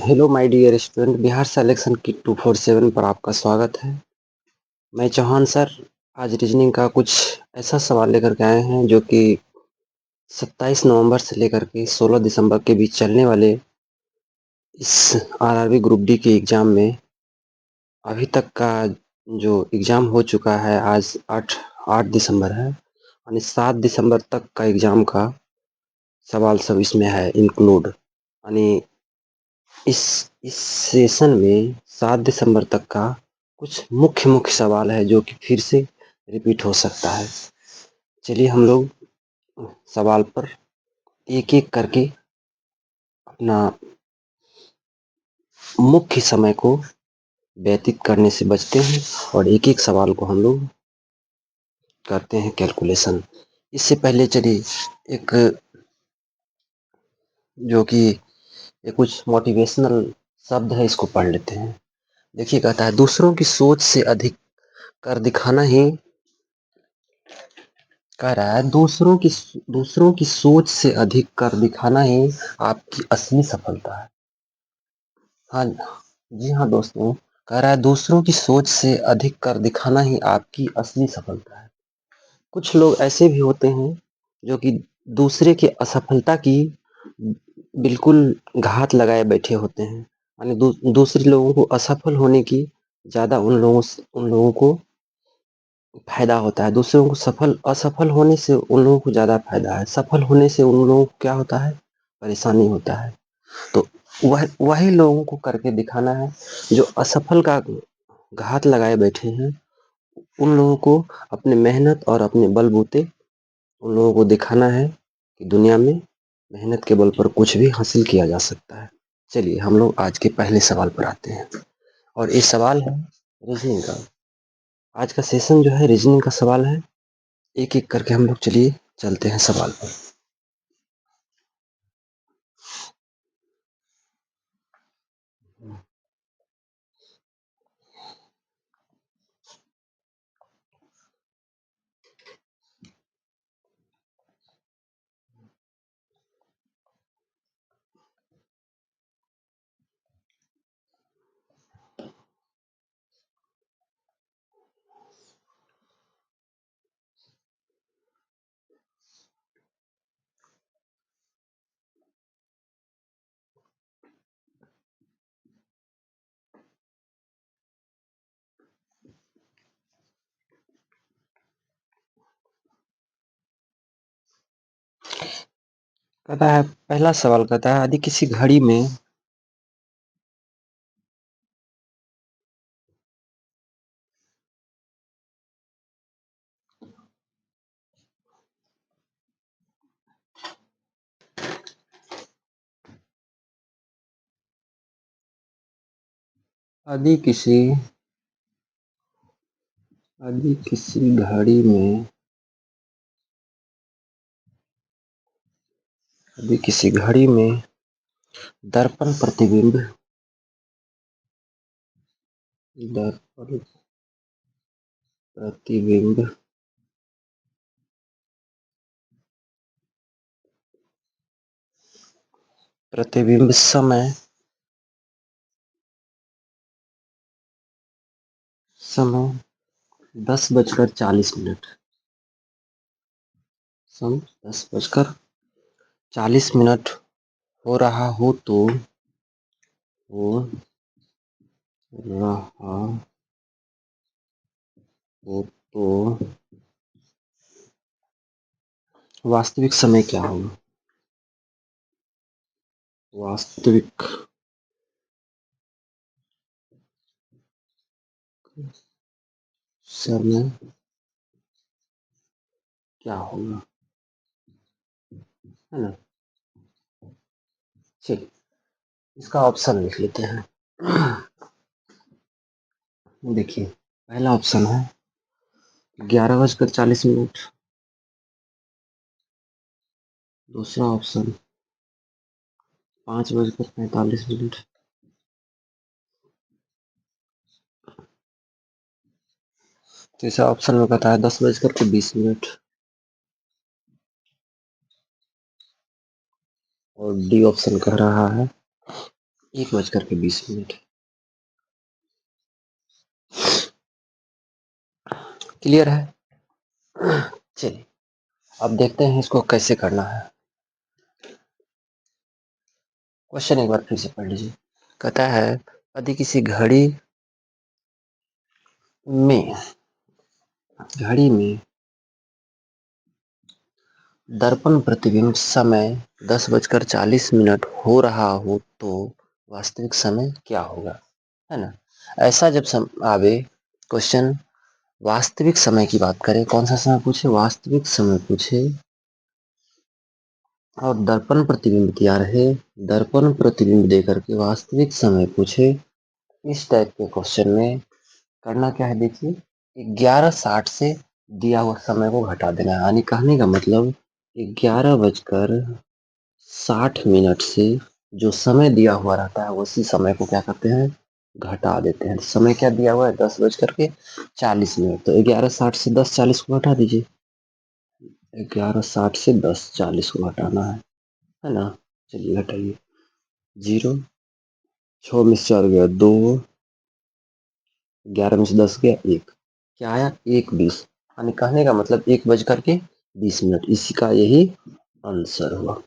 Hello my dear student, Bihar selection की 247 पर आपका स्वागत है। मैं चौहान सर आज रीजनिंग का कुछ ऐसा सवाल लेकर के आए हैं जो कि 27 नवंबर से लेकर के 16 दिसंबर के बीच चलने वाले इस आरआरबी ग्रुप डी के एग्ज़ाम में अभी तक का जो एग्ज़ाम हो चुका है, आज 8 दिसंबर है, यानी 7 दिसंबर तक का एग्ज़ाम का सवाल सब इसमें है इंक्लूड। यानी इस सेशन में 7 दिसंबर तक का कुछ मुख्य सवाल है जो कि फिर से रिपीट हो सकता है। चलिए हम लोग सवाल पर एक-एक करके अपना मुख्य समय को व्यतीत करने से बचते हैं और एक-एक सवाल को हम लोग करते हैं कैलकुलेशन। इससे पहले चलिए एक जो कि ये कुछ मोटिवेशनल शब्द है, इसको पढ़ लेते हैं। देखिए, कहता है दूसरों की सोच से अधिक कर दिखाना ही कह रहा है दूसरों की सोच से अधिक कर दिखाना ही आपकी असली सफलता है। हाँ, जी हाँ दोस्तों, कह रहा है दूसरों की सोच से अधिक कर दिखाना ही आपकी असली सफलता है। कुछ लोग ऐसे भी होते हैं जो कि दूसरे की असफलता की बिल्कुल घात लगाए बैठे होते हैं। यानी दूसरे लोगों को असफल होने की ज़्यादा उन लोगों को फ़ायदा होता है। दूसरों को असफल होने से उन लोगों को ज़्यादा फ़ायदा है। सफल होने से उन लोगों को क्या होता है? परेशानी होता है। तो वही लोगों को करके दिखाना है जो असफल का घात लगाए बैठे हैं। उन लोगों को अपनी मेहनत और अपने बलबूते उन लोगों को दिखाना है कि दुनिया में मेहनत के बल पर कुछ भी हासिल किया जा सकता है। चलिए हम लोग आज के पहले सवाल पर आते हैं और ये सवाल है रीजनिंग का। आज का सेशन जो है रीजनिंग का सवाल है। एक-एक करके हम लोग चलिए चलते हैं सवाल पर। कहता है पहला सवाल कहता है यदि किसी घड़ी में यदि किसी यदि किसी घड़ी में यदि किसी घड़ी में दर्पण प्रतिबिंब दर्पण प्रतिबिंब प्रतिबिंब समय समय 10:40 समय 10:40 हो रहा हो हो रहा हो तो वास्तविक समय क्या होगा? वास्तविक समय क्या होगा, है ना? चलिए इसका ऑप्शन लिख लेते हैं। देखिए पहला ऑप्शन है 11:40। दूसरा ऑप्शन 5:45। तीसरा ऑप्शन में कहता है 10:20 और डी ऑप्शन कह रहा है 1:20। क्लियर है? चलिए अब देखते हैं इसको कैसे करना है। क्वेश्चन एक बार फिर से पढ़ लीजिए। कहता है यदि किसी में घड़ी में दर्पण प्रतिबिंब समय 10:40 हो रहा हो तो वास्तविक समय क्या होगा, है ना। ऐसा जब आवे क्वेश्चन, वास्तविक समय की बात करें, कौन सा समय पूछे, वास्तविक समय पूछे, और दर्पण प्रतिबिंब दिया रहे, दर्पण प्रतिबिंब देकर के वास्तविक समय पूछे, इस टाइप के क्वेश्चन में करना क्या है, देखिए 11:60 से दिया हुआ समय को घटा देना है। यानी कहने का मतलब 11:60 से जो समय दिया हुआ रहता है उसी समय को क्या करते हैं, घटा देते हैं। समय क्या दिया हुआ है, 10:40। तो 11:60 से 10:40 को घटा दीजिए। 11:60 से 10:40 को घटाना है ना। चलिए घटाइए। 0, 6 में से 4 गया 2, 11 में से 10 गया 1, क्या आया 1:20। यानी कहने का मतलब 1:20। इसी का यही आंसर हुआ।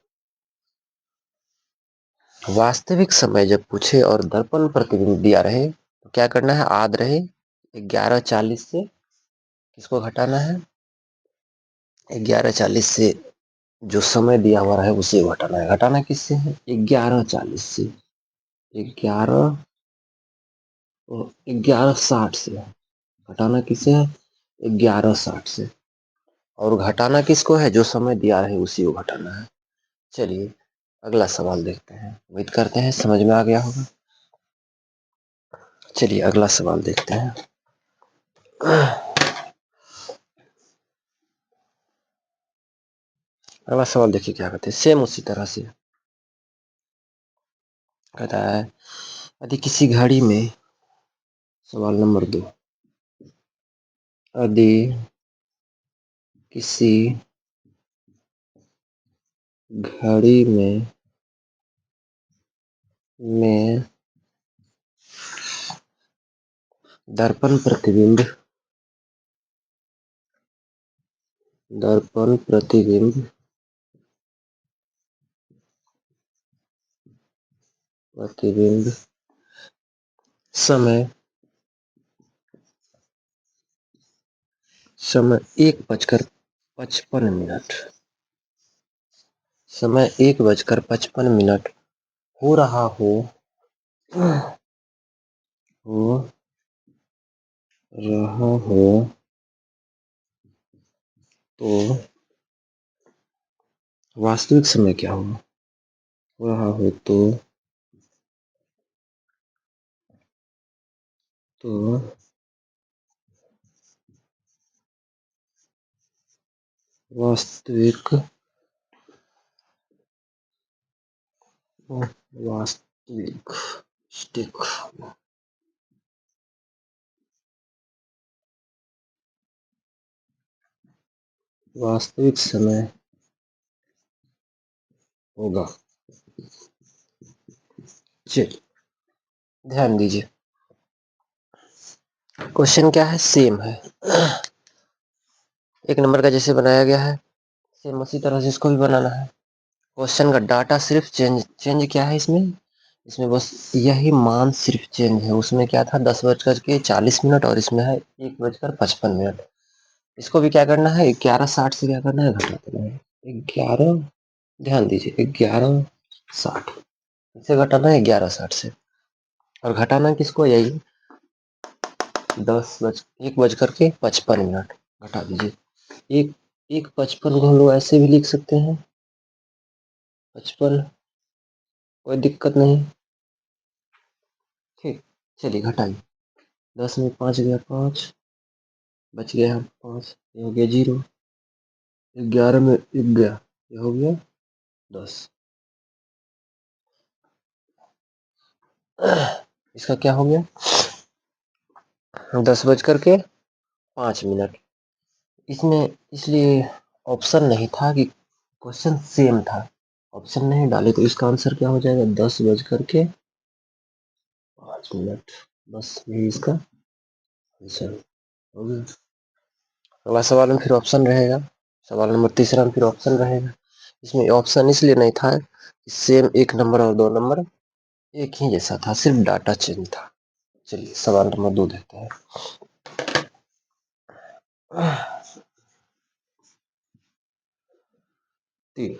वास्तविक समय जब पूछे और दर्पण प्रतिबिंब दिया रहे तो क्या करना है, याद रहे 11:40 से किसको घटाना है, 11:40 से जो समय दिया हुआ है उसे घटाना है। घटाना किससे है, 11:40 से, 11 और 11:60 से। घटाना किससे है, 11:60 से। और घटाना किसको है, जो समय दिया है उसी को घटाना है। चलिए अगला सवाल देखते हैं, उम्मीद करते हैं समझ में आ गया होगा। चलिए अगला सवाल देखते हैं। अगला सवाल देखिए क्या कहते हैं, सेम उसी तरह से कहता है यदि किसी घड़ी में, सवाल नंबर 2, यदि किसी घड़ी में दर्पण प्रतिबिंब समय 1:55, समय 1:55 हो रहा हो तो वास्तविक समय क्या होगा, हो रहा हो तो वास्तविक वास्तविक स्टिक वास्तविक समय होगा। चलिए ध्यान दीजिए, क्वेश्चन क्या है, सेम है, 1 नंबर का जैसे बनाया गया है सेम उसी तरह से इसको भी बनाना है। क्वेश्चन का डाटा सिर्फ चेंज क्या है इसमें, बस यही मान सिर्फ चेंज है। उसमें क्या था 10:40 और इसमें है 1:55। इसको भी क्या करना है, 11:60 से क्या करना है, घटा देना है 11। ध्यान दीजिए 11:60 इसे घटाना है 11:60 से, और घटाना किसको, यही 1:55 घटा दीजिए। एक 1:55 को हम लोग ऐसे भी लिख सकते हैं 55, कोई दिक्कत नहीं। ठीक, चलिए घटाइए। 10 में 5 गया 5, बच गया 5, ये हो गया 0। 11 में 1 गया, ये हो गया 10। इसका क्या हो गया, 10:05। इसमें इसलिए ऑप्शन नहीं था कि क्वेश्चन सेम था, ऑप्शन नहीं डाले तो इसका आंसर क्या हो जाएगा, 10:05। 5 मिनट, बस यही इसका आंसर हो गया। अगला सवाल में फिर ऑप्शन रहेगा, सवाल नंबर तीसरा में फिर ऑप्शन रहेगा। इसमें ऑप्शन इसलिए नहीं था कि सेम 1 नंबर और 2 नंबर एक ही जैसा था, सिर्फ डाटा चेंज था। चलिए सवाल नंबर 2 देखते हैं। तीन।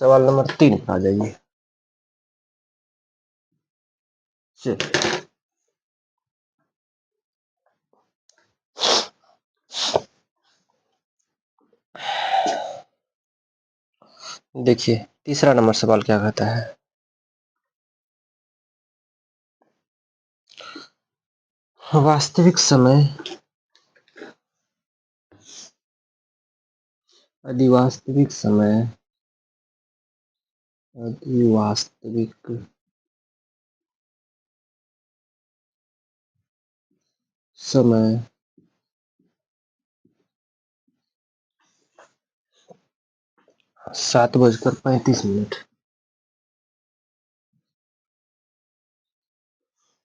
सवाल नंबर 3 आ जाइए। चलिए देखिए तीसरा नंबर सवाल क्या कहता है। वास्तविक समय यदि वास्तविक समय यदि वास्तविक समय 7:35।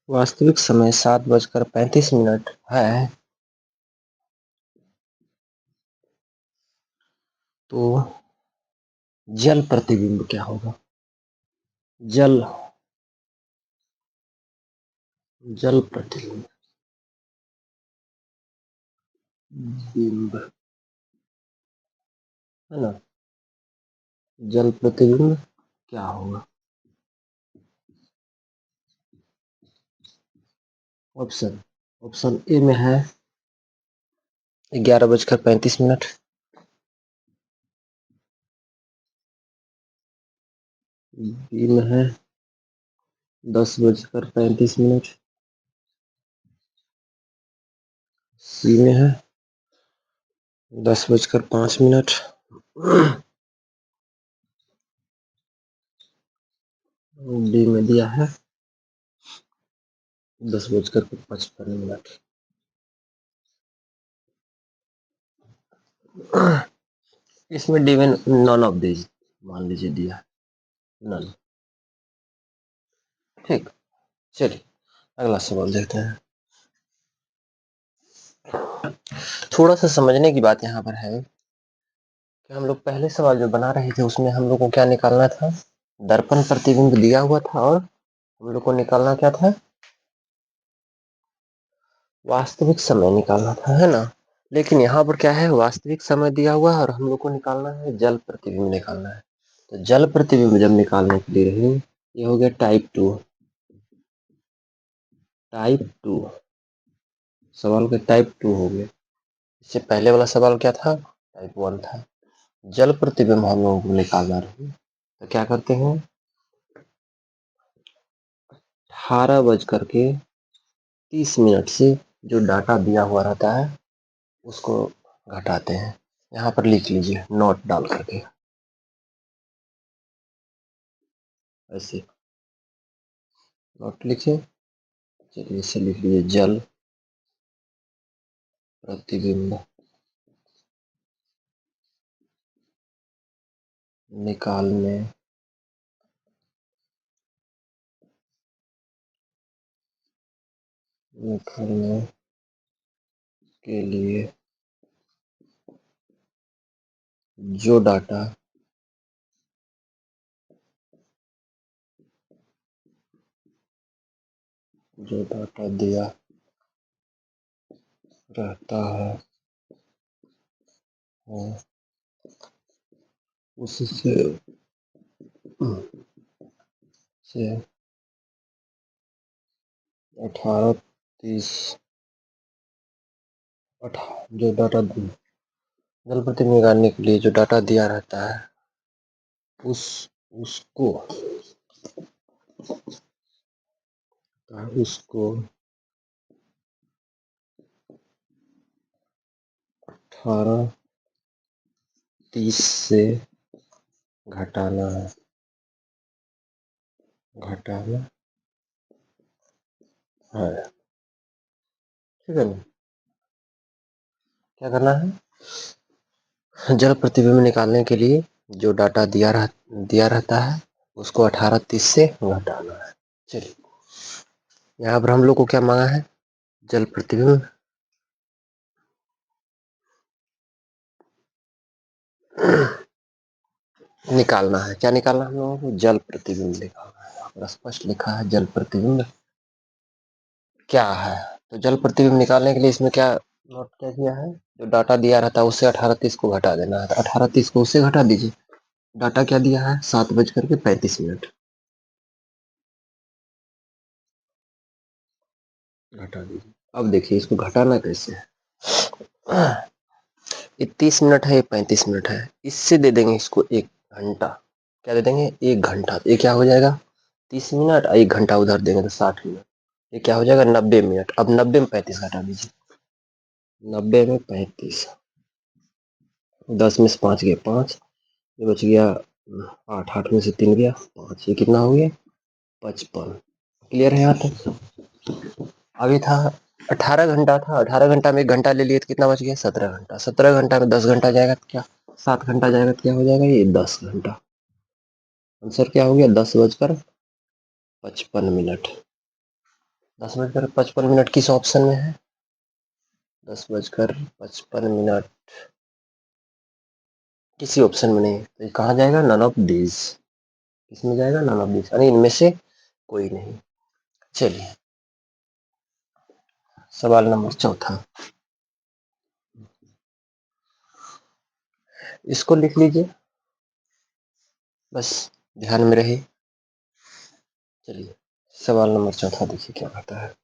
वास्तविक समय 7:35 है, तो जल प्रतिबिंब क्या होगा। जल जल प्रतिबिंब बिंब है ना, जल प्रतिबिंब क्या होगा। ऑप्शन ऑप्शन ए में है 11:35। बी में है 10:35। सी में है 10:05। डी में दिया है 10:55। इसमें डी में नॉन ऑफ दीज मान लीजिए दिया है, नन। ठीक, चलिए अगला सवाल देखते हैं। थोड़ा सा समझने की बात यहाँ पर है कि हम लोग पहले सवाल जो बना रहे थे उसमें हम लोग को क्या निकालना था, दर्पण प्रतिबिंब दिया हुआ था और हम लोग को निकालना क्या था, वास्तविक समय निकालना था, है ना। लेकिन यहाँ पर क्या है, वास्तविक समय दिया हुआ है और हम लोग को निकालना है जल प्रतिबिंब निकालना है। तो जल प्रतिबिंब जब निकालने के लिए रहे, ये हो गया टाइप 2। सवाल के टाइप 2 हो गए। इससे पहले वाला सवाल क्या था, टाइप 1 था। जल प्रतिबिंब हम लोगों को निकालना रहे तो क्या करते हैं, 18:30 से जो डाटा दिया हुआ रहता है उसको घटाते हैं। यहाँ पर लिख लीजिए नोट डाल करके, ऐसे नोट लिखिए। चलिए इसे लिख लीजिए जल प्रतिबिंब निकालने निकालने के लिए जो डाटा दिया रहता है उससे से 18:30 जो डाटा जल प्रतिबिंब निकालने के लिए जो डाटा दिया रहता है उस उसको उसको 18:30 से घटाना है। घटाना है, ठीक है ना। क्या करना है, जल प्रतिबिंब निकालने के लिए जो डाटा दिया रहता है उसको 18:30 से घटाना है। चलिए, यहाँ पर हम लोग को क्या मांगा है, जल प्रतिबिंब निकालना है। क्या निकालना है हम लोगों को, जल प्रतिबिंब निकालना है। यहाँ पर स्पष्ट लिखा है जल प्रतिबिंब क्या है। तो जल प्रतिबिंब निकालने के लिए इसमें क्या नोट क्या किया है, जो डाटा दिया रहता है उससे 18:30 को घटा देना है। तो 18:30 को उससे घटा दीजिए। डाटा क्या दिया है, 7:35 घटा दीजिए। अब देखिए इसको घटाना कैसे है। ये 30 मिनट है, ये 35 मिनट है, इससे दे देंगे इसको 1 घंटा। क्या दे देंगे, 1 घंटा। ये क्या हो जाएगा, 30 मिनट और 1 घंटा उधर देंगे तो 60 मिनट। ये क्या हो जाएगा, 90 मिनट। अब 90 में 35 घटा दीजिए। 90 में 35, 10 में से 5 गए 5, ये बच गया 8, 8 में से 3 गया 5, ये कितना हो गया, 55। क्लियर है यहाँ तक। अभी था 18 घंटा था, 18 घंटा में 1 घंटा ले लिए तो कितना बच गया, 17 घंटा। 17 घंटा में 10 घंटा जाएगा तो क्या, 7 घंटा जाएगा तो क्या हो जाएगा, ये 10 घंटा। आंसर क्या हो गया, 10:55। 10:55 किस ऑप्शन में है, 10:55 किसी ऑप्शन में नहीं है। तो ये कहाँ जाएगा, नन ऑफ दीज। किसमें जाएगा, नन ऑफ दीज, यानी इनमें से कोई नहीं। चलिए, सवाल नंबर चौथा, इसको लिख लीजिए, बस ध्यान में रहे। चलिए, सवाल नंबर चौथा देखिए क्या कहता है।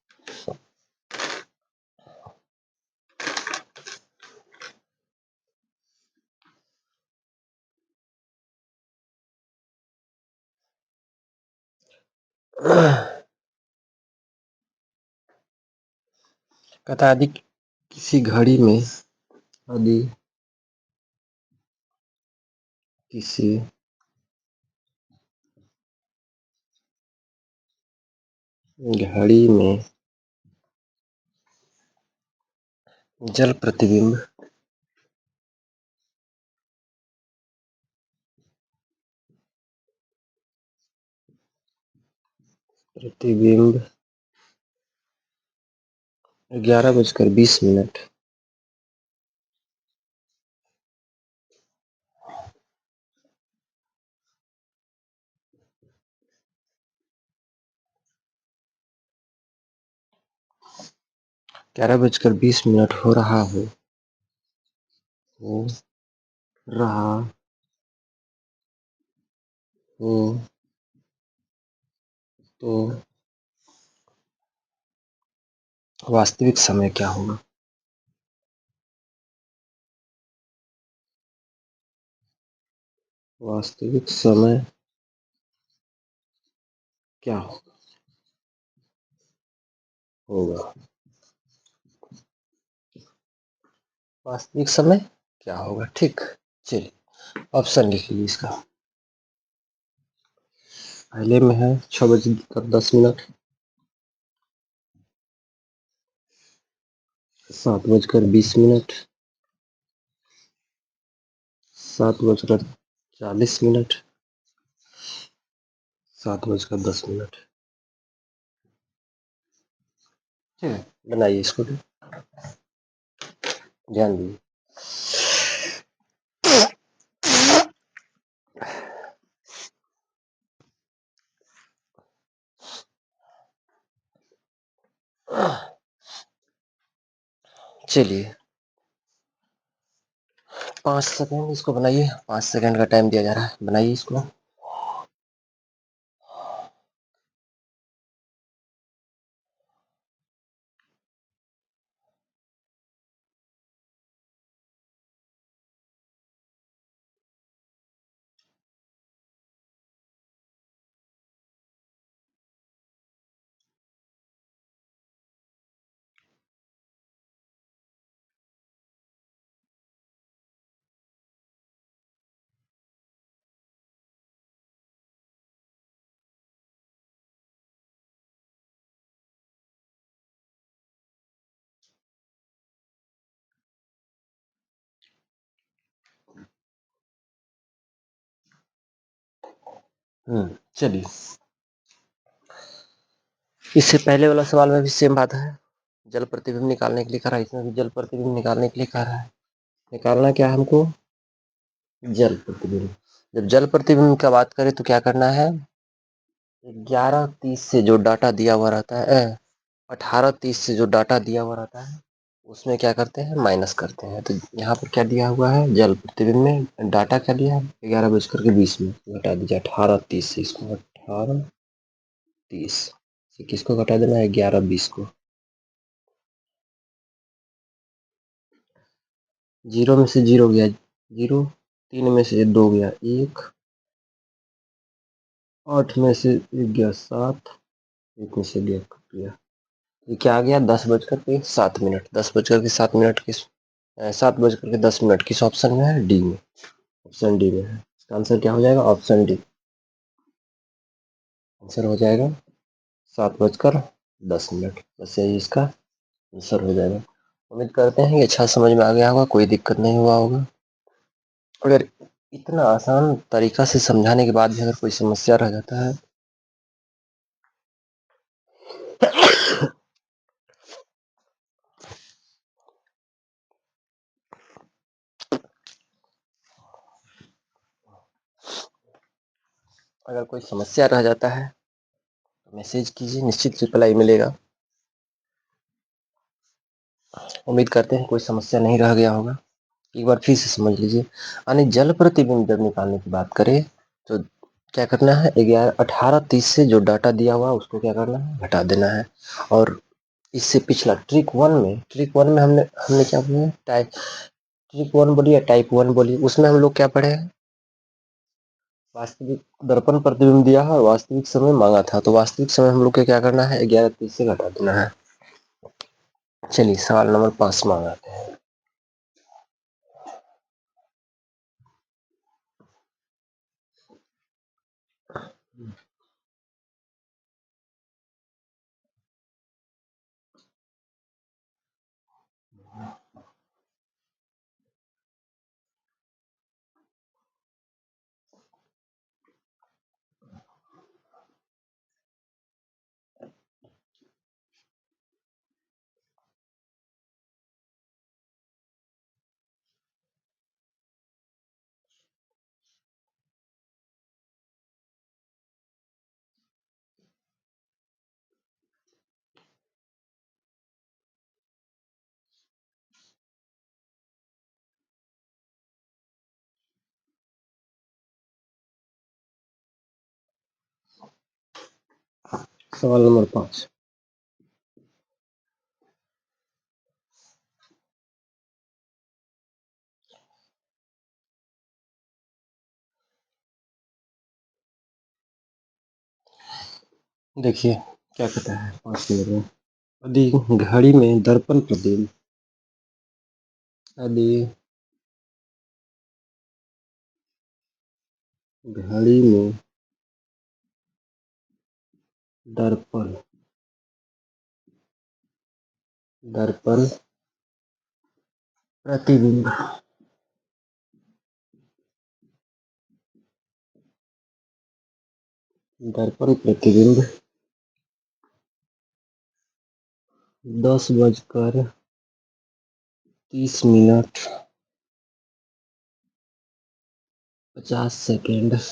कहता है, यदि किसी घड़ी में, यदि किसी घड़ी में जल प्रतिबिंब प्रतिबिंब 11:20, 11:20 हो रहा हो रहा हो तो वास्तविक समय क्या होगा। वास्तविक समय क्या होगा। वास्तविक समय क्या होगा, ठीक। चलिए, ऑप्शन लिख लीजिए इसका। पहले में है 6:10, 7:20, 7:40, 7:10। ठीक है, बनाइए इसको भी, ध्यान दीजिए। चलिए, 5 सेकेंड इसको बनाइए, 5 सेकेंड का टाइम दिया जा रहा है, बनाइए इसको। चलिए, इससे पहले वाला सवाल में भी सेम बात है। जल प्रतिबिंब निकालने के लिए कह रहा है, इसमें भी जल प्रतिबिंब निकालने के लिए कह रहा है। निकालना क्या है हमको? जल प्रतिबिंब। जब जल प्रतिबिंब का बात करें तो क्या करना है? 11:30 से जो डाटा दिया हुआ रहता है, 18:30 से जो डाटा दिया हुआ रहता है, उसमें क्या करते हैं? माइनस करते हैं। तो यहाँ पर क्या दिया हुआ है? जल प्रतिबिंब में डाटा क्या दिया है? 11:20 घटा दीजिए 18:30 से, इसको 18:30 से किसको घटा देना है? 11:20 को। 0 में से 0 गया 0, 3 में से 2 गया 1, 8 में से 1 गया 7, 1 में से गया गया ये क्या आ गया? 10:07। 10:07 किस 7:10 किस ऑप्शन में है? डी में। ऑप्शन डी में है। इसका आंसर क्या हो जाएगा? Option D. आंसर हो जाएगा 7:10। बस यही इसका आंसर हो जाएगा। उम्मीद करते हैं कि अच्छा समझ में आ गया होगा, कोई दिक्कत नहीं हुआ होगा। अगर इतना आसान तरीका से समझाने के बाद भी अगर कोई समस्या रह जाता है अगर कोई समस्या रह जाता है तो मैसेज कीजिए, निश्चित रिप्लाई मिलेगा। उम्मीद करते हैं कोई समस्या नहीं रह गया होगा। एक बार फिर से समझ लीजिए। यानी जल प्रतिबिंब जब निकालने की बात करें तो क्या करना है? 18:30 से जो डाटा दिया हुआ उसको क्या करना है? घटा देना है। और इससे पिछला ट्रिक 1 में हमने हमने क्या बोला? ट्रिक 1 बोलिए, टाइप 1 बोलिए, उसमें हम लोग क्या पढ़े हैं? वास्तविक दर्पण प्रतिबिंब दिया है और वास्तविक समय मांगा था, तो वास्तविक समय हम लोग को क्या करना है? 11:30 से घटा देना है। चलिए सवाल नंबर 5 मांगाते हैं। सवाल नंबर 5। देखिए क्या कहता है 5 नंबर में। यदि घड़ी में दर्पण प्रतिबिंब यदि घड़ी में दर्पण दर्पण प्रतिबिंब दर्पण प्रतिबिंब 10:30:50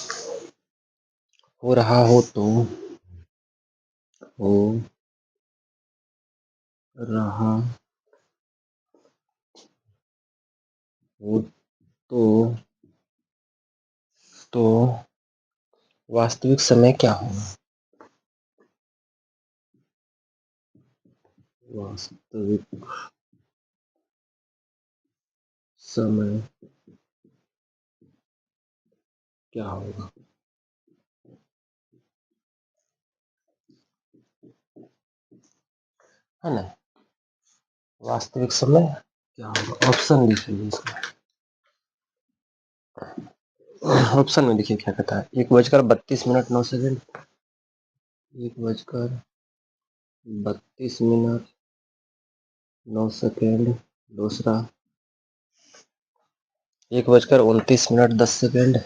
हो रहा हो रहा हो तो तो वास्तविक समय क्या होगा? वास्तविक समय क्या होगा? है ना? वास्तविक समय क्या होगा? ऑप्शन लिखिए इसका। ऑप्शन में देखिए क्या कहता है। 1:32:09। 1:32:09। दूसरा 1:29:10।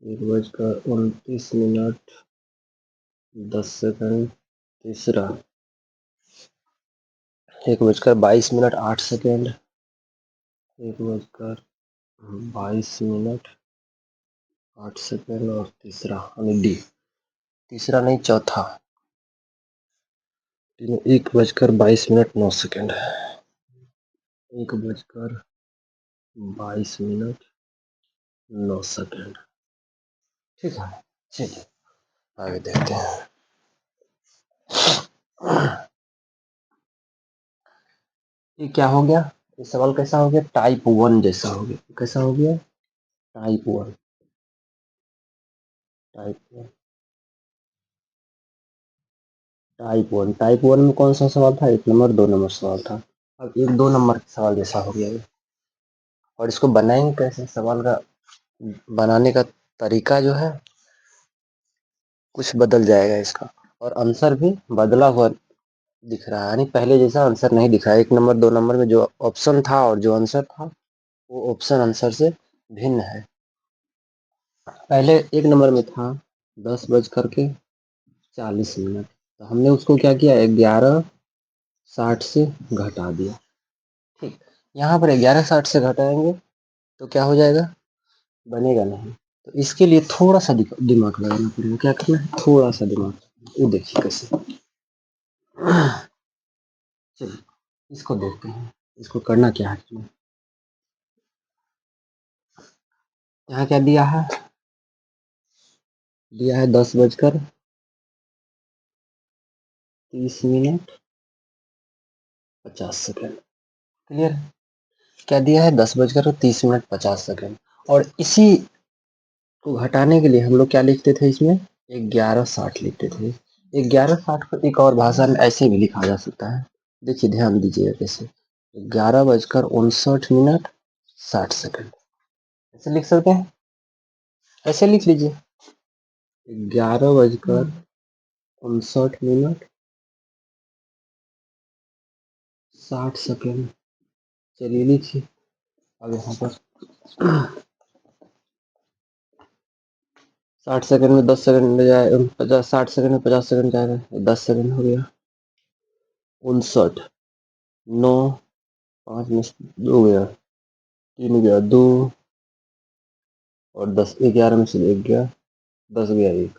1:29 10 सेकंड। तीसरा 1:22 8 सेकंड। 1:22 8 सेकंड और तीसरा यानी डी। तीसरा नहीं, चौथा 1:22 9 सेकंड। 1:22 9 सेकंड। ठीक है, चलिए आगे देखते हैं। ये क्या हो गया? ये सवाल कैसा हो गया? टाइप 1 जैसा हो गया। कैसा हो गया? टाइप 1। टाइप 1। टाइप 1 में कौन सा सवाल था? 1 नंबर 2 नंबर सवाल था। अब 1 2 नंबर सवाल जैसा हो गया ये। और इसको बनाएंगे कैसे? सवाल का बनाने का तरीका जो है कुछ बदल जाएगा इसका, और आंसर भी बदला हुआ दिख रहा है, यानी पहले जैसा आंसर नहीं दिखा है। 1 नंबर 2 नंबर में जो ऑप्शन था और जो आंसर था वो ऑप्शन आंसर से भिन्न है। पहले 1 नंबर में था 10:40 तो हमने उसको क्या किया? 11:60 से घटा दिया। ठीक, यहाँ पर 11:60 से घटाएंगे तो क्या हो जाएगा? बनेगा नहीं। तो इसके लिए थोड़ा सा दिमाग लगाना पड़ेगा। क्या करना है? थोड़ा सा दिमाग। ये देखिए कैसे। चलिए इसको देखते हैं, इसको करना क्या है। यहाँ क्या दिया है? दिया है 10:30 50 सेकंड। क्लियर? क्या दिया है? 10:30 50 सेकंड। और इसी को घटाने के लिए हम लोग क्या लिखते थे इसमें? 11:60 लिखते थे। 11:60 को एक और भाषा में ऐसे भी लिखा जा सकता है। देखिए ध्यान दीजिएगा कैसे। 11:59 60 सेकंड ऐसे लिख सकते हैं। ऐसे लिख लीजिए 11:59 60 सेकंड। चलिए लिखिए। अब यहाँ पर 60 सेकंड में 10 सेकंड जाए, 60 सेकंड में 50 सेकंड जाएगा, 10 सेकंड हो गया। 59 9 5 में 2 गया, 3 गया 2 और 10 11 में से 1 गया, 10 गया 1।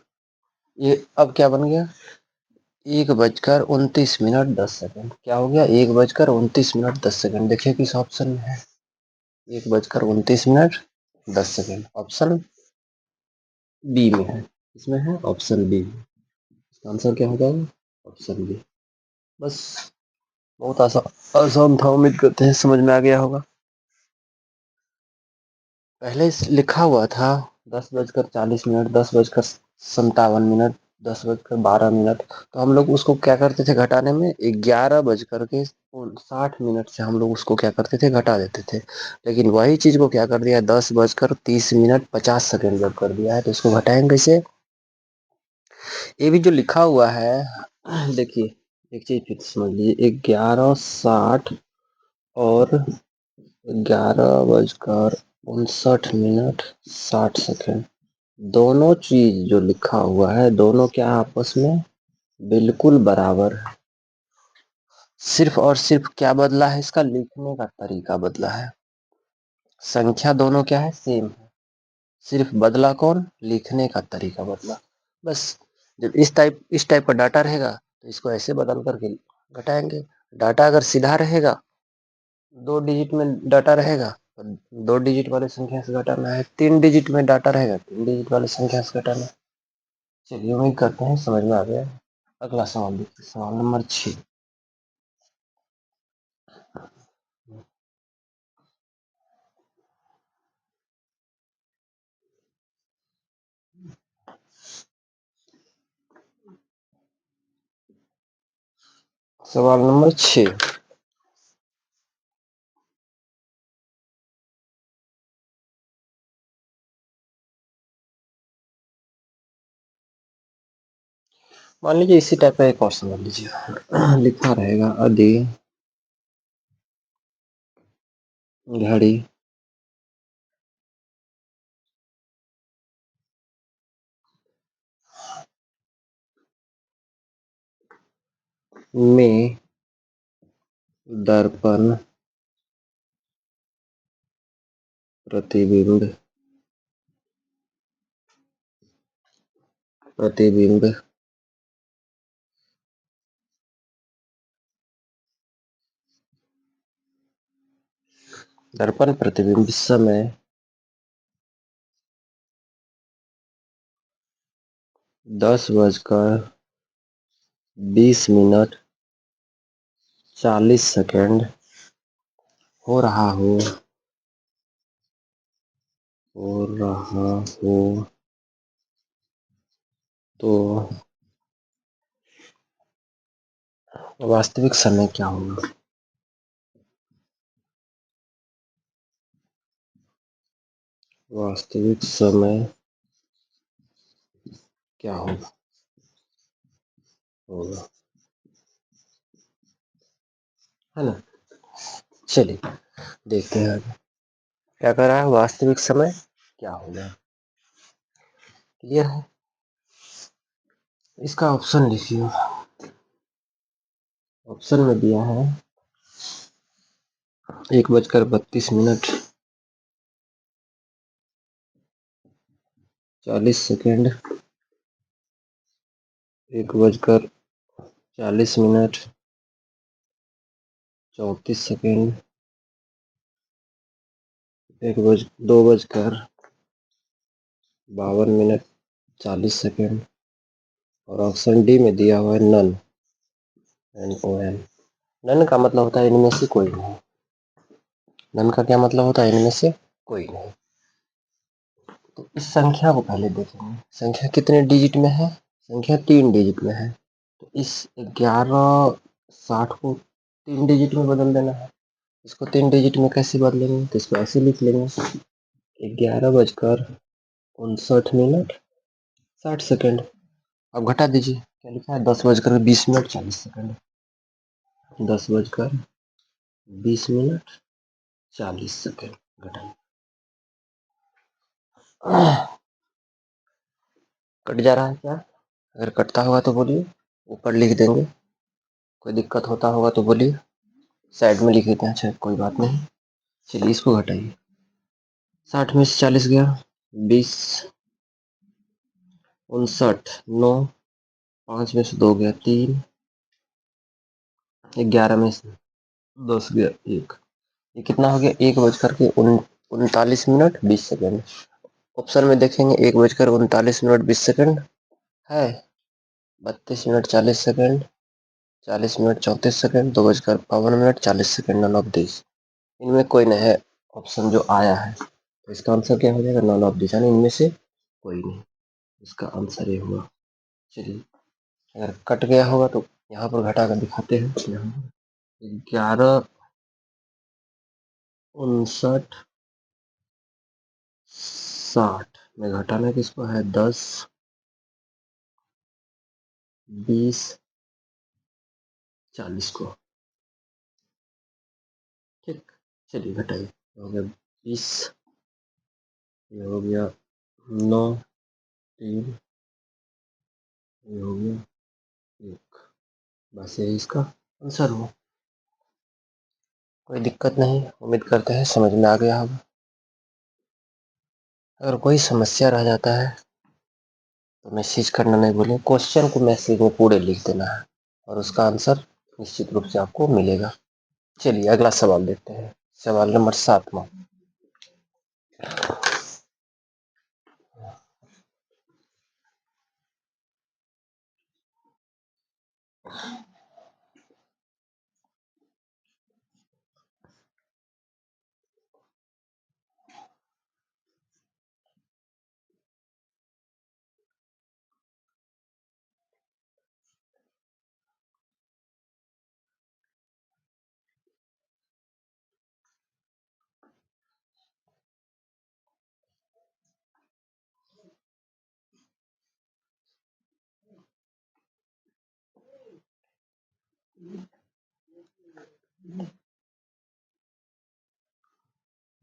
ये अब क्या बन गया? 1:29 10 सेकंड। क्या हो गया? 1:29 10 सेकंड। देखिए किस ऑप्शन में है? 1:29 10 सेकंड ऑप्शन बी में है। इसमें है ऑप्शन बी। इसका आंसर क्या हो जाएगा? Option B. बस बहुत आसान था। उम्मीद करते हैं समझ में आ गया होगा। पहले लिखा हुआ था 10:40 10:57 10:12 तो हम लोग उसको क्या करते थे घटाने में? 11:60 से हम लोग उसको क्या करते थे? घटा देते थे। लेकिन वही चीज को क्या कर दिया? 10:30 50 सेकंड जब कर दिया है तो इसको घटाएंगे कैसे? ये भी जो लिखा हुआ है देखिए, एक चीज फिर समझ लीजिए। 11:60 और 11:59 दोनों चीज जो लिखा हुआ है दोनों क्या आपस में बिल्कुल बराबर है। सिर्फ और सिर्फ क्या बदला है? इसका लिखने का तरीका बदला है। संख्या दोनों क्या है? सेम है। सिर्फ बदला कौन? लिखने का तरीका बदला। बस जब इस टाइप का डाटा रहेगा तो इसको ऐसे बदल करके घटाएंगे। डाटा अगर सीधा रहेगा, 2 डिजिट में डाटा रहेगा तो 2 डिजिट वाले संख्या से घटाना है। 3 डिजिट में डाटा रहेगा, 3 डिजिट वाले संख्या से घटाना है। चलिए उम्मीद करते हैं समझ में आ गया। अगला सवाल देखिए, सवाल नंबर 6। सवाल नंबर 6। मान लीजिए इसी टाइप का एक और सवाल लीजिए। लिखा रहेगा अदि घड़ी में दर्पण प्रतिबिंब दर्पण प्रतिबिंब समय 10:20 हो रहा हो तो वास्तविक समय क्या होगा? वास्तविक समय क्या होगा? है ना? चलिए देखते हैं आगे क्या कर रहा है। वास्तविक समय क्या होगा? क्लियर है? इसका ऑप्शन लिखिए। ऑप्शन में दिया है 1:32 1:40 1:34 2:52 और ऑप्शन डी में दिया हुआ है नन। NON। नन का मतलब होता है इनमें से कोई नहीं। नन का क्या मतलब होता है? इनमें से कोई नहीं। तो इस संख्या को पहले देखेंगे। संख्या कितने डिजिट में है? संख्या 3 डिजिट में है। तो इस 1160 को 3 डिजिट में बदल देना है। इसको 3 डिजिट में कैसे बदलेंगे? तो इसको ऐसे लिख लेंगे 11:59 अब घटा दीजिए। क्या लिखा है? 10:20 10:20 घटाइए। कट जा रहा है क्या? अगर कटता होगा तो बोलिए, ऊपर लिख देंगे। कोई दिक्कत होता होगा तो बोलिए, साइड में लिख देते हैं। अच्छा कोई बात नहीं। चलिए इसको घटाइए। 60 में से 40 गया 20, 59, 9, 5 में से 2 गया 3, 11 में से 10 गया 1। ये कितना हो गया? 1:39 ऑप्शन में देखेंगे 1:39 है। 32 मिनट 40 सेकंड, 40 मिनट 34 सेकंड, 2:52 40 इनमें कोई नहीं है ऑप्शन जो आया है। तो इसका आंसर क्या हो जाएगा? नॉन ऑफ दिस, यानी इनमें से कोई नहीं। इसका आंसर ये हुआ। चलिए अगर कट गया होगा तो यहाँ पर घटा कर दिखाते हैं। यहाँ 11:59 में घटाना किसको है? 10, 20, 40 को। ठीक, चलिए घटाइए। हो गया 20, ये हो गया 9, 3, ये हो गया 1। बस यही इसका आंसर हुआ। कोई दिक्कत नहीं, उम्मीद करते हैं समझ में आ गया होगा। अगर कोई समस्या रह जाता है तो मैसेज करना नहीं भूलें। क्वेश्चन को मैसेज में पूरे लिख देना है और उसका आंसर निश्चित रूप से आपको मिलेगा। चलिए अगला सवाल देखते हैं। सवाल नंबर 7वां।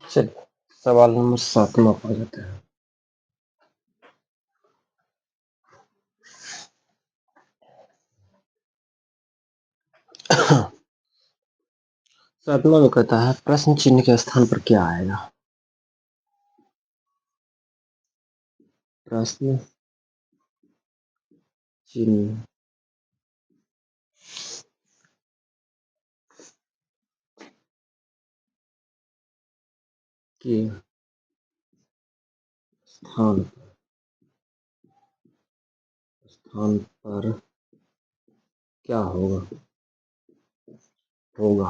चलिए सवाल नंबर 7वां पढ़ लेते हैं। सातवां में कहता है प्रश्न चिन्ह के स्थान पर क्या आएगा? प्रश्न चिन्ह के स्थान स्थान पर क्या होगा? होगा,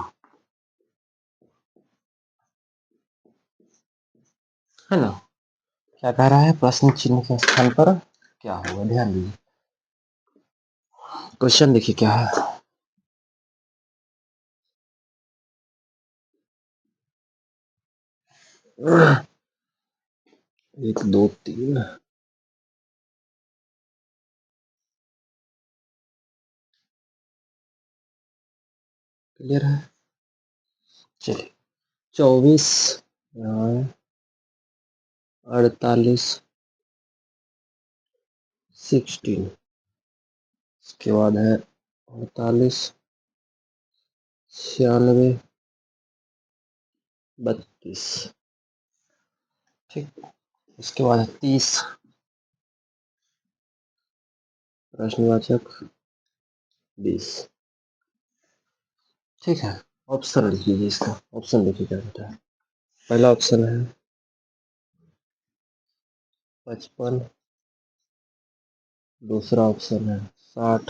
है ना? क्या कह रहा है? प्रश्न चिन्ह के स्थान पर क्या होगा? ध्यान दीजिए, क्वेश्चन देखिए क्या है। 1 2 3 क्लियर है? चलिए 24 48 16, इसके बाद है 48 96 32, ठीक। इसके बाद है 30 प्रश्नवाचक 20, ठीक है। ऑप्शन लिख लीजिए, इसका ऑप्शन देखिए क्या होता है। पहला ऑप्शन है 55, दूसरा ऑप्शन है 60,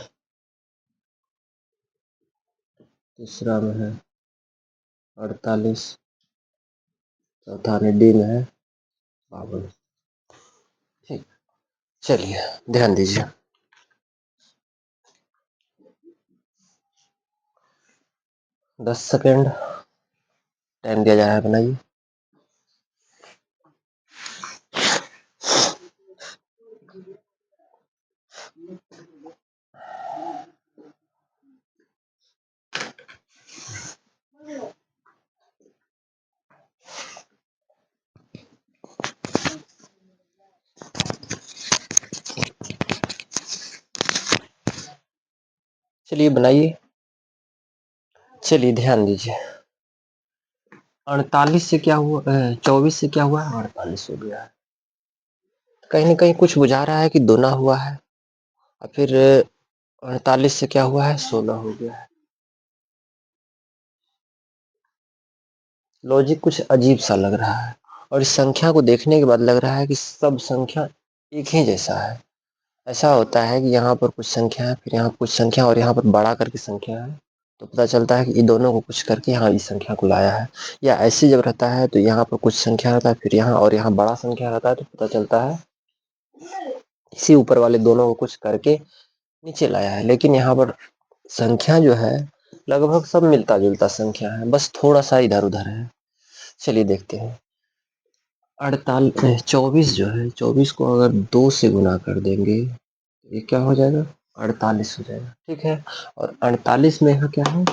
तीसरा में है 48, चौथा में डी में है 52, ठीक। चलिए ध्यान दीजिए, 10 सेकेंड टाइम दिया जा रहा है, बनाइए। चलिए बनाइए। चलिए ध्यान दीजिए, 48 से क्या हुआ, 24 से क्या हुआ है, 48 हो गया है। कहीं ना कहीं कुछ बुझा रहा है कि दोना हुआ है, और फिर 48 से क्या हुआ है, 16 हो गया है। लॉजिक कुछ अजीब सा लग रहा है, और इस संख्या को देखने के बाद लग रहा है कि सब संख्या एक ही जैसा है। ऐसा होता है कि यहाँ पर कुछ संख्या है, फिर यहाँ कुछ संख्या, और यहाँ पर बढ़ा करके संख्या है, तो पता चलता है कि इन दोनों को कुछ करके यहाँ इस संख्या को लाया है। या ऐसे जब रहता है तो यहाँ पर कुछ संख्या रहता है, फिर यहाँ और यहाँ बड़ा संख्या रहता है, तो पता चलता है इसी ऊपर वाले दोनों को कुछ करके नीचे लाया है। लेकिन यहाँ पर संख्या जो है लगभग सब मिलता जुलता संख्या है, बस थोड़ा सा इधर उधर है। चलिए देखते हैं। 24 जो है, 24 को अगर 2 से गुना कर देंगे, ये क्या हो जाएगा, 48 हो जाएगा, ठीक है। और 48 में यहाँ क्या है,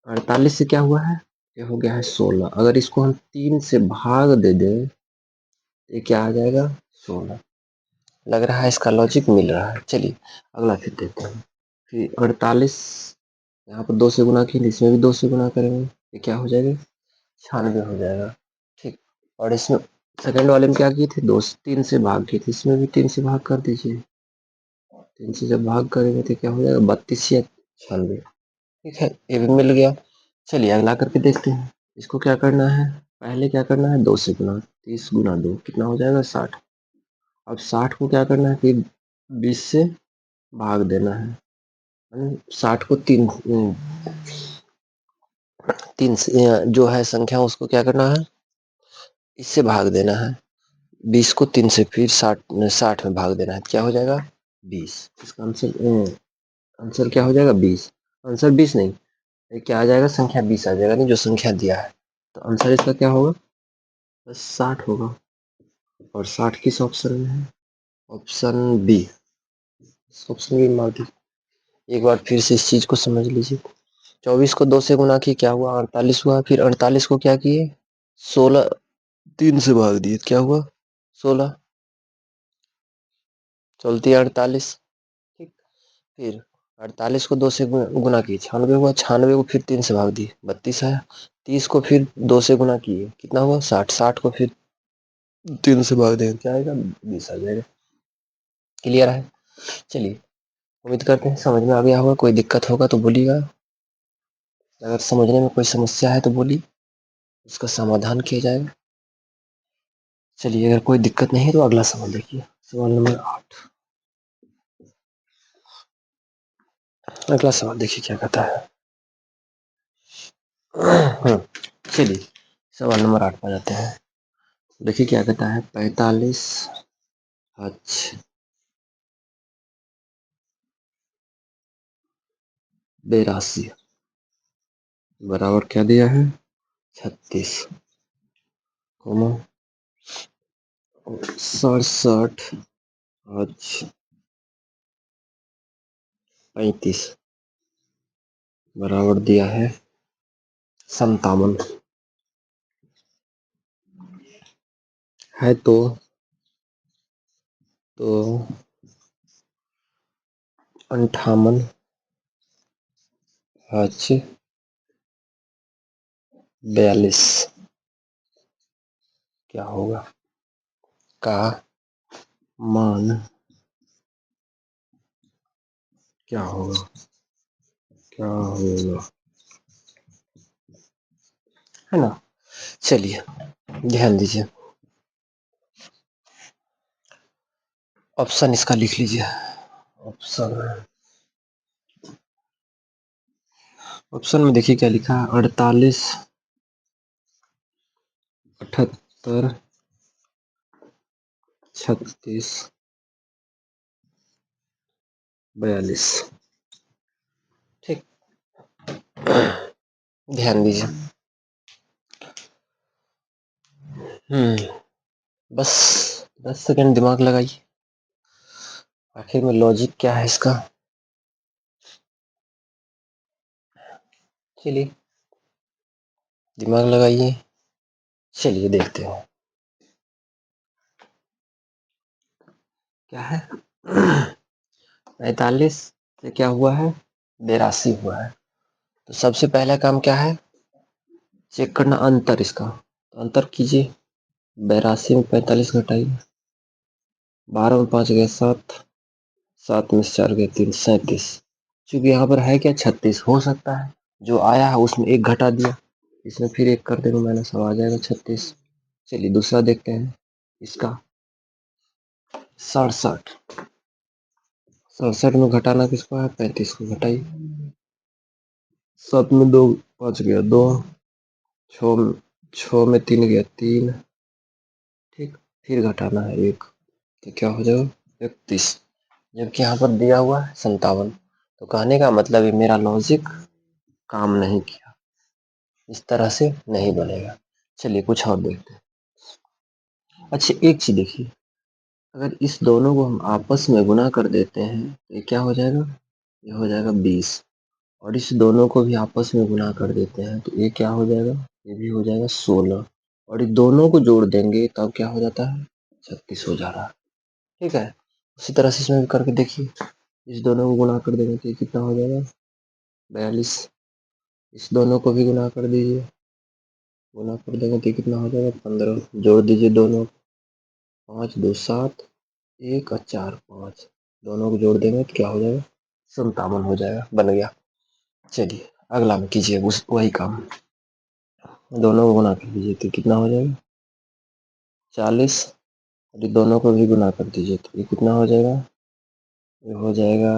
48 से क्या हुआ है, ये हो गया है 16। अगर इसको हम 3 से भाग दे दें, ये क्या आ जाएगा, 16। लग रहा है इसका लॉजिक मिल रहा है। चलिए अगला फिर देते हैं। फिर 48 यहाँ पर 2 से गुना किए, इसमें भी 2 से गुना करेंगे, ये क्या हो जाएगा, 96 हो जाएगा, ठीक। और इसमें सेकंड वाले में क्या किए थे, 2 3 से भाग किए थे, इसमें भी 3 से भाग कर दीजिए। 3 से जब भाग करेंगे तो क्या हो जाएगा, 32 या 96, ठीक है। ये भी मिल गया। चलिए अगला करके देखते हैं। इसको क्या करना है, पहले क्या करना है, 2 से गुना, 30 गुना 2 कितना हो जाएगा, 60। अब 60 को क्या करना है, फिर 20 से भाग देना है। 60 को 3 से जो है संख्या उसको क्या करना है, इससे भाग देना है। 20 को 3 से फिर 60 में भाग देना है, क्या हो जाएगा, 20। इसका आंसर क्या हो जाएगा, 20। आंसर 20 नहीं, ये क्या आ जाएगा, संख्या 20 आ जाएगा, नहीं जो संख्या दिया है। तो आंसर इसका क्या होगा, बस 60 होगा। और 60 किस ऑप्शन में है, ऑप्शन बी। ऑप्शन बी मार दीजिए। एक बार फिर से इस चीज को समझ लीजिए। 24 को 2 से गुना किए, क्या हुआ, 48 हुआ। फिर 48 को क्या किए, 16 3 से भाग दिए, क्या हुआ, 16, चलती है 48, ठीक। फिर 48 को 2 से गुना किए 96 हुआ, 96 को फिर 3 से भाग दिए 32 आया, 30 को फिर 2 से गुना किए कितना हुआ 60, 60 को फिर 3 से भाग देंगे क्या आएगा 20 आ जाएगा। क्लियर है? चलिए उम्मीद करते हैं समझ में आ गया होगा। कोई दिक्कत होगा तो बोलिएगा, अगर समझने में कोई समस्या है तो बोलिए, उसका समाधान किया जाएगा। चलिए अगर कोई दिक्कत नहीं है तो अगला सवाल देखिए, सवाल नंबर 8। अगला सवाल देखिए क्या कहता है। चलिए सवाल नंबर 8 पर जाते हैं। देखिए क्या कहता है, 45 अच्छा 82 बराबर क्या दिया है 36, 67 35 बराबर दिया है 57 है। तो 58 42 क्या होगा का मान क्या होगा, क्या होगा, है ना। चलिए ध्यान दीजिए, ऑप्शन इसका लिख लीजिए। ऑप्शन में देखिए क्या लिखा है, 48 78 36 42। ठीक, ध्यान दीजिए। बस 10 सेकंड दिमाग लगाइए, आखिर में लॉजिक क्या है इसका। चलिए दिमाग लगाइए, चलिए देखते हैं क्या है। 45 से क्या हुआ है 82 हुआ है। तो सबसे पहला काम क्या है, चेक करना अंतर इसका। तो अंतर कीजिए, 82 में 45 घटाइए, 12 में 5 गए 7, 7 में 4 गए 3, 37। चूंकि यहाँ पर है क्या 36, हो सकता है जो आया है उसमें एक घटा दिया, इसमें फिर एक कर देंगे मैंने, सब आ जाएगा 36। चलिए दूसरा देखते हैं इसका, 67, 67 में घटाना किसको है 35 को घटाइए, 7 में 2 5 गया 2, 6 में 3 गया 3, ठीक, फिर घटाना है 1, तो क्या हो जाएगा 31, जबकि यहाँ पर दिया हुआ है 57। तो कहने का मतलब है मेरा लॉजिक काम नहीं किया, इस तरह से नहीं बनेगा। चलिए कुछ और देखते हैं। अच्छा एक चीज देखिए, अगर इस दोनों को हम आपस में गुना कर देते हैं तो ये क्या हो जाएगा, ये हो जाएगा 20, और इस दोनों को भी आपस में गुना कर देते हैं तो ये क्या हो जाएगा, ये भी हो जाएगा 16, और ये दोनों को जोड़ देंगे तब क्या हो जाता है 36 हो जा रहा है। ठीक है, उसी तरह से इसमें भी करके देखिए, इस दोनों को गुना कर देंगे तो ये कितना हो जाएगा 42, इस दोनों को भी गुना कर दीजिए, गुना कर देंगे तो ये कितना हो जाएगा 15, जोड़ दीजिए दोनों, 5 2 7, 1 और 4 5, दोनों को जोड़ देंगे तो क्या हो जाएगा 57 हो जाएगा, बन गया। चलिए अगला में कीजिए उस वही काम, दोनों को गुना कर दीजिए तो कितना हो जाएगा 40, और ये दोनों को भी गुना कर दीजिए तो ये कितना हो जाएगा, ये हो जाएगा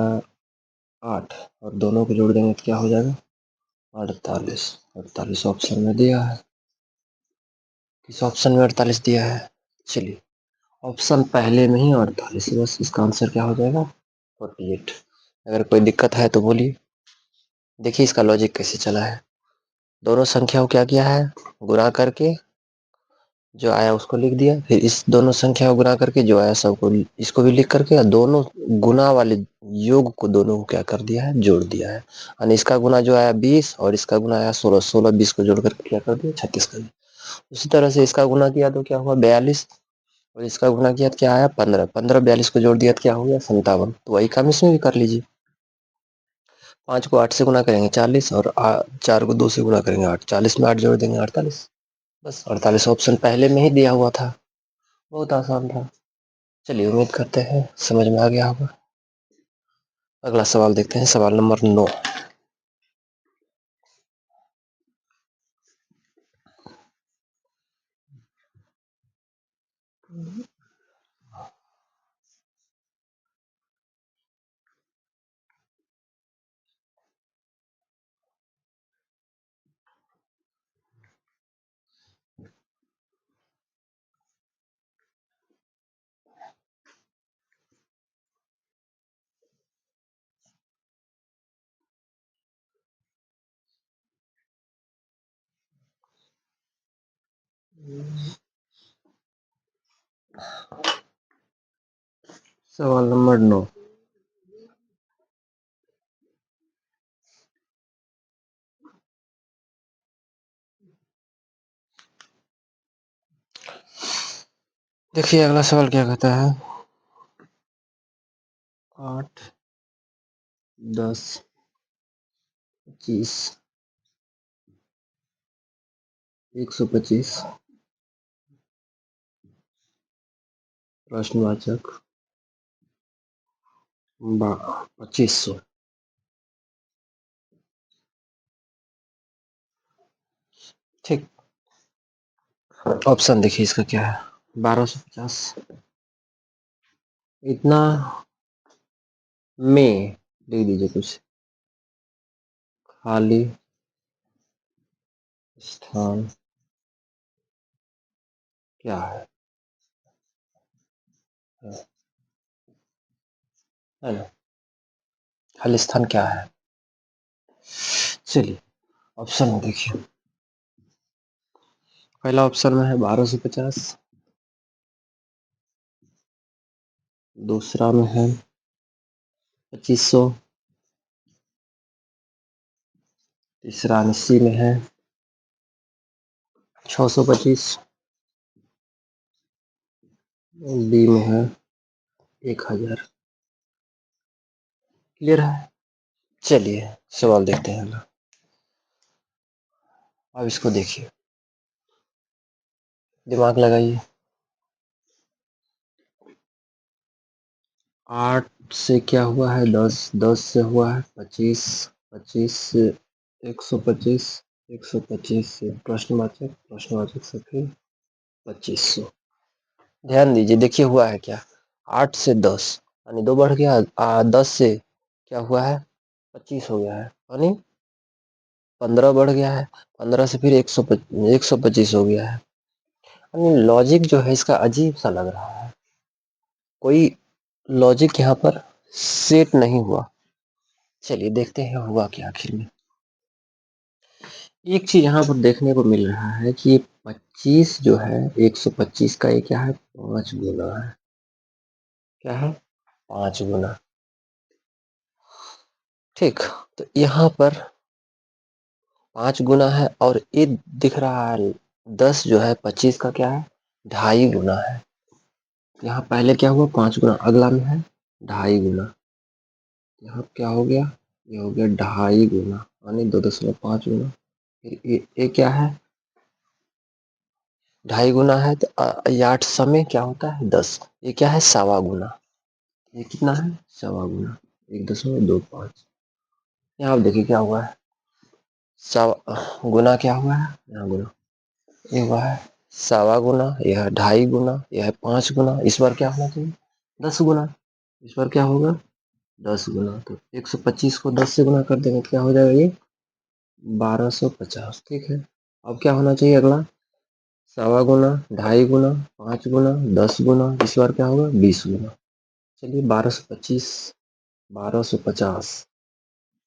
8, और दोनों को जोड़ देंगे तो क्या हो जाएगा 48, 48 ऑप्शन में दिया है। किस ऑप्शन में 48 दिया है, चलिए ऑप्शन पहले में ही 48, बस इसका आंसर क्या हो जाएगा 48। अगर कोई दिक्कत है तो बोलिए। देखिए इसका लॉजिक कैसे चला है, दोनों संख्याओं क्या किया है, गुणा करके जो आया उसको लिख दिया, फिर इस दोनों संख्या को गुणा करके जो आया सबको इसको भी लिख करके, और दोनों गुना वाले योग को दोनों को क्या कर दिया है जोड़ दिया है, और इसका गुना जो आया 20 और इसका गुना आया 16, 16 20 को जोड़ करके क्या कर दिया 36 कर दिया। उसी तरह से इसका गुना किया तो क्या हुआ 42, और इसका गुना किया तो क्या आया 15, 15 42 को जोड़ दिया तो क्या हो गया 57। तो वही काम इसमें भी कर लीजिए। 5 को 8 से गुना करेंगे 40 और 4 को 2 से गुना करेंगे 8, 40 में 8 जोड़ देंगे 48, बस 48 ऑप्शन पहले में ही दिया हुआ था, बहुत आसान था। चलिए उम्मीद करते हैं समझ में आ गया होगा। अगला सवाल देखते हैं, सवाल नंबर 9। सवाल नंबर 9। देखिए अगला सवाल क्या कहता है, 8, 10, 25, 125, प्रश्नवाचक 2500। ठीक, ऑप्शन देखिए इसका क्या है, 1250, इतना में लिख दीजिए कुछ, खाली स्थान क्या है ना, खाली स्थान क्या है। चलिए ऑप्शन में देखिए, पहला ऑप्शन में है 1250, दूसरा में है 2500, तीसरा सी में है 625, बी में है 1000। क्लियर है। चलिए सवाल देखते हैं अगला। अब इसको देखिए, दिमाग लगाइए। 8 से क्या हुआ है 10, 10 से हुआ है 25, 25 से 125, 125 से प्रश्नवाचक, प्रश्नवाचक से फिर 2500। ध्यान दीजिए, देखिए हुआ है क्या, 8 से 10 यानी 2 बढ़ गया, 10 से क्या हुआ है 25 हो गया है, यानी 15 बढ़ गया है, 15 से फिर 125 हो गया है। यानी लॉजिक जो है इसका अजीब सा लग रहा है, कोई लॉजिक यहाँ पर सेट नहीं हुआ। चलिए देखते हैं हुआ क्या आखिर में। एक चीज यहाँ पर देखने को मिल रहा है कि 25 जो है 125 का ये क्या है 5 गुना है, क्या है 5 गुना। ठीक, तो यहाँ पर 5 गुना है और ये दिख रहा है 10 जो है 25 का क्या है 2.5 गुना है। यहाँ पहले क्या हुआ 5 गुना, अगला में है 2.5 गुना, यहाँ क्या हो गया, ये हो गया 2.5 गुना, यानी 2.5 गुना। फिर ये क्या है 2.5 गुना है, तो 8 समय क्या होता है 10, ये क्या है 1.25 गुना, ये कितना है 1.25 गुना, 1.25। यहाँ आप देखिए क्या हुआ है, 1.25 गुना क्या हुआ है, यहाँ गुना ये हुआ है 1.25 गुना, यह है 2.5 गुना, यह है 5 गुना, इस बार क्या होना चाहिए 10 गुना, इस बार क्या होगा 10 गुना। तो 125 को 10 से गुना कर देंगे क्या हो जाएगा ये 1250। ठीक है, अब क्या होना चाहिए अगला 1.25 गुना, 2.5 गुना, 5 गुना, 10 गुना, इस बार क्या होगा 20 गुना। चलिए 1225, 1250,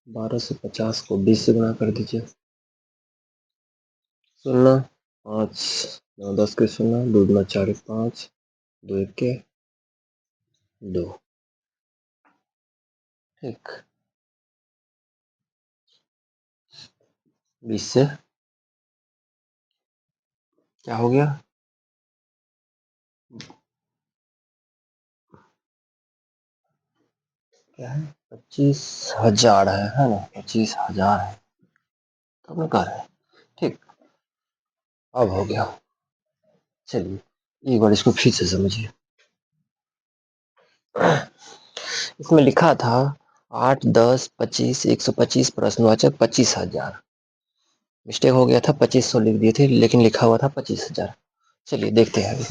1250 को 20 से गुना कर दीजिए, 0, 5, 9, 10 के 0, 2 दूना 4, 5, 2 1 के 2। ठीक, 20 से क्या हो गया, क्या है 25,000 है ना, 25,000 है, तो हमने कहा है। ठीक, अब हो गया। चलिए एक बार इसको फिर से समझिए। इसमें लिखा था 8, 10, 25, 125 प्रश्नवाचक 25,000। मिस्टेक हो गया था, 2500 लिख दिए थे, लेकिन लिखा हुआ था 25,000। चलिए देखते हैं अभी।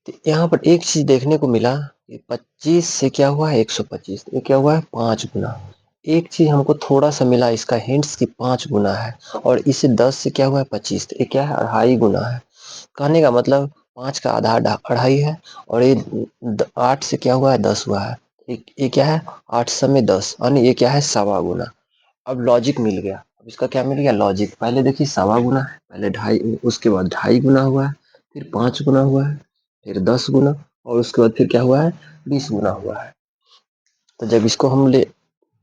तो यहाँ पर एक चीज देखने को मिला कि 25 से क्या हुआ है 125, ये क्या हुआ है 5 गुना। एक चीज हमको थोड़ा सा मिला इसका हिंट्स की 5 गुना है, और इसे 10 से क्या हुआ है 25, तो ये क्या है 2.5 गुना है। कहने का मतलब 5 का आधा 2.5 है, और ये 8 से क्या हुआ है 10 हुआ है। ये क्या है 8 समय 10, यानी ये क्या है 1.25 गुना। अब लॉजिक मिल गया। अब इसका क्या मिल गया लॉजिक। पहले देखिए 1.25 गुना है, पहले ढाई, उसके बाद 2.5 गुना हुआ है, फिर 5 गुना हुआ है, फिर 10 गुना, और उसके बाद फिर क्या हुआ है 20 गुना हुआ है। तो जब इसको हम ले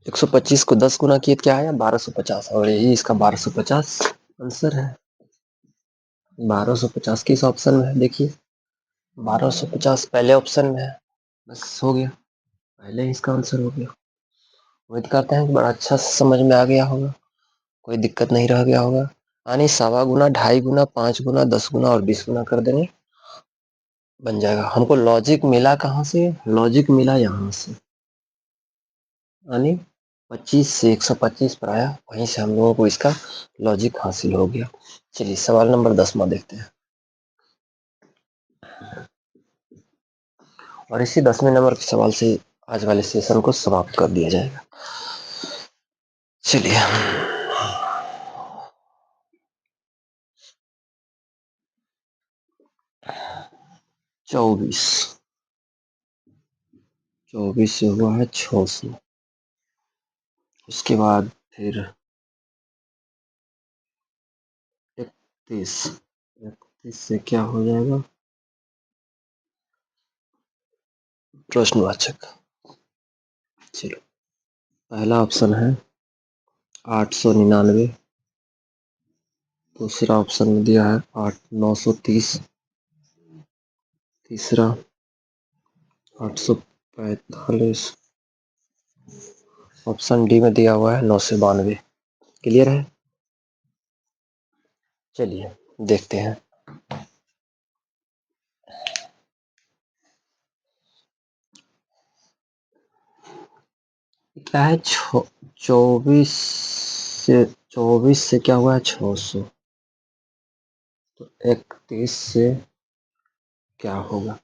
125 को 10 गुना किए तो क्या आया 1250, और यही इसका 1250 आंसर है। 1250 किस ऑप्शन में है देखिए, 1250 पहले ऑप्शन में है। बस हो गया, पहले ही इसका आंसर हो गया। उम्मीद करते हैं कि बड़ा अच्छा समझ में आ गया होगा, कोई दिक्कत नहीं रह गया होगा। यानी 1.25 गुना, 2.5 गुना, 5 गुना, 10 गुना और 20 गुना कर देंगे, बन जाएगा। हमको लॉजिक मिला कहाँ से, लॉजिक मिला यहाँ से, यानी 25 से 125 पर आया, वहीं से हम लोगों को इसका लॉजिक हासिल हो गया। चलिए सवाल नंबर 10वां देखते हैं, और इसी 10वें नंबर के सवाल से आज वाले सेशन को समाप्त कर दिया जाएगा। चलिए 24, 24 से हुआ है 600, उसके बाद फिर 31, 31 से क्या हो जाएगा प्रश्नवाचक। चलो पहला ऑप्शन है 899, दूसरा ऑप्शन में दिया है 930, तीसरा 845, ऑप्शन डी में दिया हुआ है 992। क्लियर है, चलिए देखते हैं। क्या है 24 से, 24 से क्या हुआ है 600, तो 31 से क्या होगा।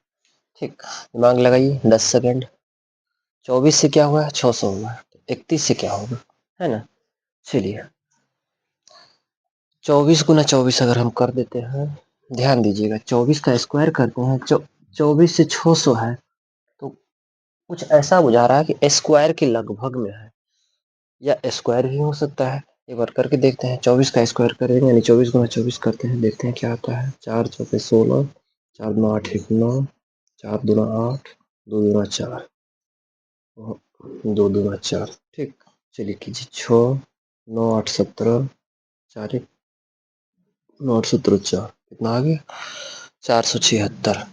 ठीक, दिमाग लगाइए 10 सेकंड। 24 से क्या हुआ है 600 हुआ है, 31 से क्या होगा, है ना। चलिए 24 गुना 24 अगर हम कर देते हैं, ध्यान दीजिएगा 24 का स्क्वायर करते हैं, 24 से 600 है, तो कुछ ऐसा बुझा रहा है कि स्क्वायर के लगभग में है, या स्क्वायर भी हो सकता है। एक बार करके देखते हैं, 24 का स्क्वायर करेंगे यानी 24 गुना 24 करते हैं, देखते हैं क्या आता है। 4 चौके 16, 4 दूना 8 1 9, 4 दूना 8, 2 दूना 4, 2 दूना 4। ठीक, चलिए कीजिए 6, 9 8 17, 4 1 9 8 17 4, कितना आ गया 476।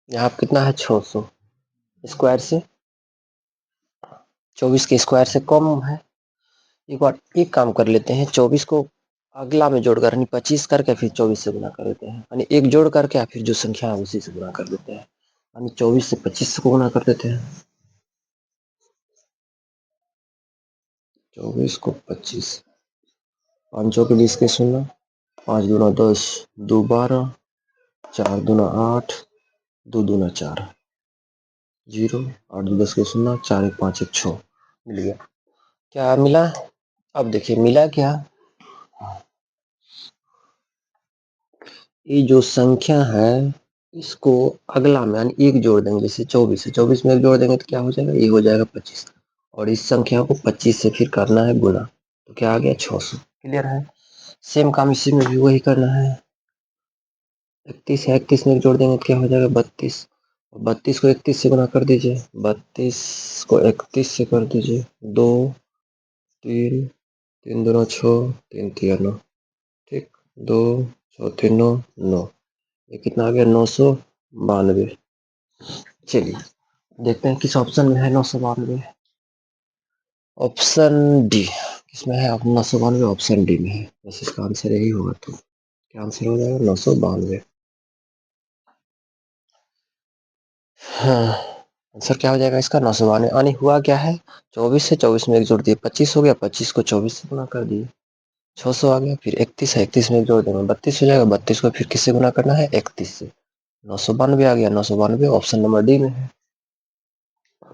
यहाँ पे कितना है 600, स्क्वायर से 24 के स्क्वायर से कम है। एक बार एक काम कर लेते हैं, 24 को अगला में जोड़ कर यानी 25 करके फिर 24 से गुना कर देते हैं, यानी एक जोड़ करके फिर जो संख्या है उसी से गुना कर देते हैं, यानी 24 से 25 से गुना कर देते हैं। 24 को 25, 5 चौके 20 के 16, 5 दूना 10, 2 12, 4 दूना 8, 2 दूना 4, 0, 8 2 10 के 16, 4 1 5 1 6, मिल गया। क्या मिला, अब देखिए मिला क्या, ये जो संख्या है इसको अगला में यानी एक जोड़ देंगे, जैसे 24 है, 24 में एक जोड़ देंगे तो क्या हो जाएगा, ये हो जाएगा 25, और इस संख्या को 25 से फिर करना है गुना, तो क्या आ गया 600। क्लियर है, सेम काम इसी में भी वही करना है। 31 है, 31 में एक जोड़ देंगे तो क्या हो जाएगा 32, 32 को 31 से गुना कर दीजिए, 32 को 31 से कर दीजिए, 2 3, 3 दूना 6, 3 तिया 9, ठीक, 2 4 9 9, ये कितना आ गया 992। चलिए देखते हैं किस ऑप्शन में है 992। ऑप्शन डी किसमें है? 992 ऑप्शन डी में है। बस इसका आंसर यही होगा। तो क्या आंसर हो जाएगा? 992। हाँ, आंसर क्या हो जाएगा इसका? 992। यानी हुआ क्या है, 24 से 24 में एक जोड़ दिए, 25 हो गया, 25 को 24 से गुना कर दिए, 600 आ गया। फिर 31 है, 31 में एक जोड़ देंगे, 32 हो जाएगा, 32 को फिर किससे गुना करना है? 31 से। 992 आ गया। 992 ऑप्शन नंबर डी में है।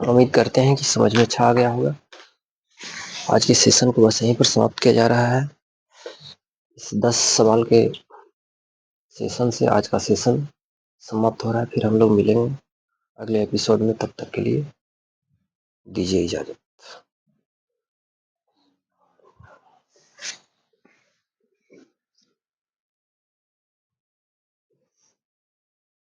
उम्मीद करते हैं कि समझ में अच्छा आ गया होगा। आज के सेशन को बस यहीं पर समाप्त किया जा रहा है। इस 10 सवाल के सेशन से आज का सेशन समाप्त हो रहा है। फिर हम लोग मिलेंगे अगले एपिसोड में। तब तक के लिए दीजिए इजाजत।